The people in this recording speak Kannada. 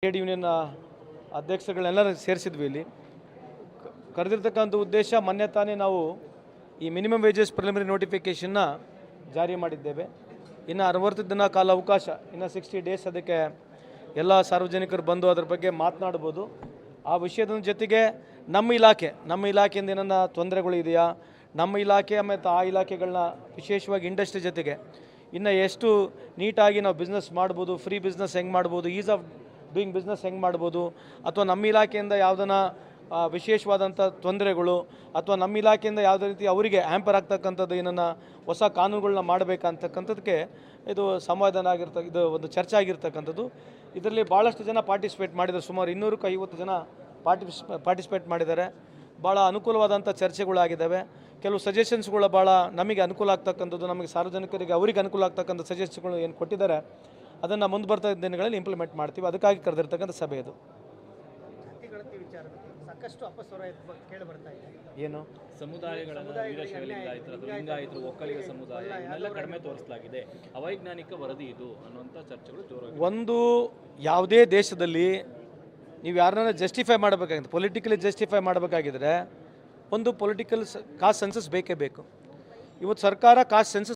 Trade union ಅಧ್ಯಕ್ಷಗಳನ್ನೆಲ್ಲ ಸೇರಿಸಿದ್ವಿ. ಇಲ್ಲಿ ಕರೆದಿರ್ತಕ್ಕಂಥ ಉದ್ದೇಶ ಮೊನ್ನೆ ತಾನೇ ನಾವು ಈ ಮಿನಿಮಮ್ ವೇಜಸ್ ಪ್ರಿಲಿಮಿನರಿ ನೋಟಿಫಿಕೇಷನ್ನ ಜಾರಿ ಮಾಡಿದ್ದೇವೆ. ಇನ್ನು 60 ದಿನ ಕಾಲ ಅವಕಾಶ, ಇನ್ನು 60 ಡೇಸ್ ಅದಕ್ಕೆ ಎಲ್ಲ ಸಾರ್ವಜನಿಕರು ಬಂದು ಅದರ ಬಗ್ಗೆ ಮಾತನಾಡ್ಬೋದು. ಆ ವಿಷಯದ ಜೊತೆಗೆ ನಮ್ಮ ಇಲಾಖೆಯಿಂದ ಏನನ್ನ ತೊಂದರೆಗಳು ಇದೆಯಾ, ನಮ್ಮ ಇಲಾಖೆ ಮತ್ತು ಆ ಇಲಾಖೆಗಳನ್ನ ವಿಶೇಷವಾಗಿ ಇಂಡಸ್ಟ್ರಿ ಜೊತೆಗೆ ಇನ್ನು ಎಷ್ಟು ನೀಟಾಗಿ ನಾವು ಬಿಸ್ನೆಸ್ ಮಾಡ್ಬೋದು, ಫ್ರೀ ಬಿಸ್ನೆಸ್ ಹೆಂಗೆ ಮಾಡ್ಬೋದು, ಈಸ್ ಆಫ್ ಡೂಯಿಂಗ್ ಬಿಸ್ನೆಸ್ ಹೆಂಗೆ ಮಾಡ್ಬೋದು, ಅಥವಾ ನಮ್ಮ ಇಲಾಖೆಯಿಂದ ಯಾವುದನ್ನ ವಿಶೇಷವಾದಂಥ ತೊಂದರೆಗಳು ಅಥವಾ ನಮ್ಮ ಇಲಾಖೆಯಿಂದ ಯಾವುದೇ ರೀತಿ ಅವರಿಗೆ ಹ್ಯಾಂಪರ್ ಆಗ್ತಕ್ಕಂಥದ್ದು ಏನನ್ನ ಹೊಸ ಕಾನೂನುಗಳನ್ನ ಮಾಡಬೇಕಂತಕ್ಕಂಥದ್ದಕ್ಕೆ ಇದು ಸಂವಾದನ ಇದು ಒಂದು ಚರ್ಚೆ ಆಗಿರ್ತಕ್ಕಂಥದ್ದು. ಇದರಲ್ಲಿ ಭಾಳಷ್ಟು ಜನ ಪಾರ್ಟಿಸಿಪೇಟ್ ಮಾಡಿದ್ದಾರೆ. ಸುಮಾರು 250 ಜನ ಪಾರ್ಟಿಸಿಪೇಟ್ ಮಾಡಿದ್ದಾರೆ. ಭಾಳ ಅನುಕೂಲವಾದಂಥ ಚರ್ಚೆಗಳಾಗಿದ್ದಾವೆ. ಕೆಲವು ಸಜೆಷನ್ಸ್ಗಳು ಭಾಳ ನಮಗೆ ಅನುಕೂಲ ಆಗ್ತಕ್ಕಂಥದ್ದು, ನಮಗೆ ಸಾರ್ವಜನಿಕರಿಗೆ ಅವರಿಗೆ ಅನುಕೂಲ ಆಗ್ತಕ್ಕಂಥ ಸಜೆಷನ್ಸ್ಗಳು ಏನು ಕೊಟ್ಟಿದ್ದಾರೆ ಅದನ್ನು ಮುಂದೆ ಬರ್ತಾ ದಿನಗಳಲ್ಲಿ ಇಂಪ್ಲಿಮೆಂಟ್ ಮಾಡ್ತೀವಿ. ಅದಕ್ಕಾಗಿ ಕರೆದಿರ್ತಕ್ಕಂಥ ಸಭೆ ಇದು. ಸಾಕಷ್ಟು ಅಪಸ್ವರ ಕೇಳಿ ಬರ್ತಾ ಇದೆ. ಏನು ಸಮುದಾಯಗಳನ್ನು ವೀರಶೈವ ಲಿಂಗಾಯತರು ಒಕ್ಕಲಿಗ ಸಮುದಾಯ ಇವನ್ನೆಲ್ಲ ಕಡಿಮೆ ತೋರಿಸಲಾಗಿದೆ, ಅವೈಜ್ಞಾನಿಕ ವರದಿ ಇದು ಅನ್ನುವಂಥ ಚರ್ಚೆಗಳು ಜೋರಾಗಿ. ಒಂದು ಯಾವುದೇ ದೇಶದಲ್ಲಿ ನೀವು ಯಾರನ್ನ ಜಸ್ಟಿಫೈ ಮಾಡಬೇಕಾಗಿದೆ, ಪೊಲಿಟಿಕಲಿ ಜಸ್ಟಿಫೈ ಮಾಡಬೇಕಾಗಿದ್ರೆ ಒಂದು ಪೊಲಿಟಿಕಲ್ ಕಾಸ್ಟ್ ಸೆನ್ಸಸ್ ಬೇಕೇ ಬೇಕು. ಇವತ್ತು ಸರ್ಕಾರ ಕಾಸ್ಟ್ ಸೆನ್ಸಸ್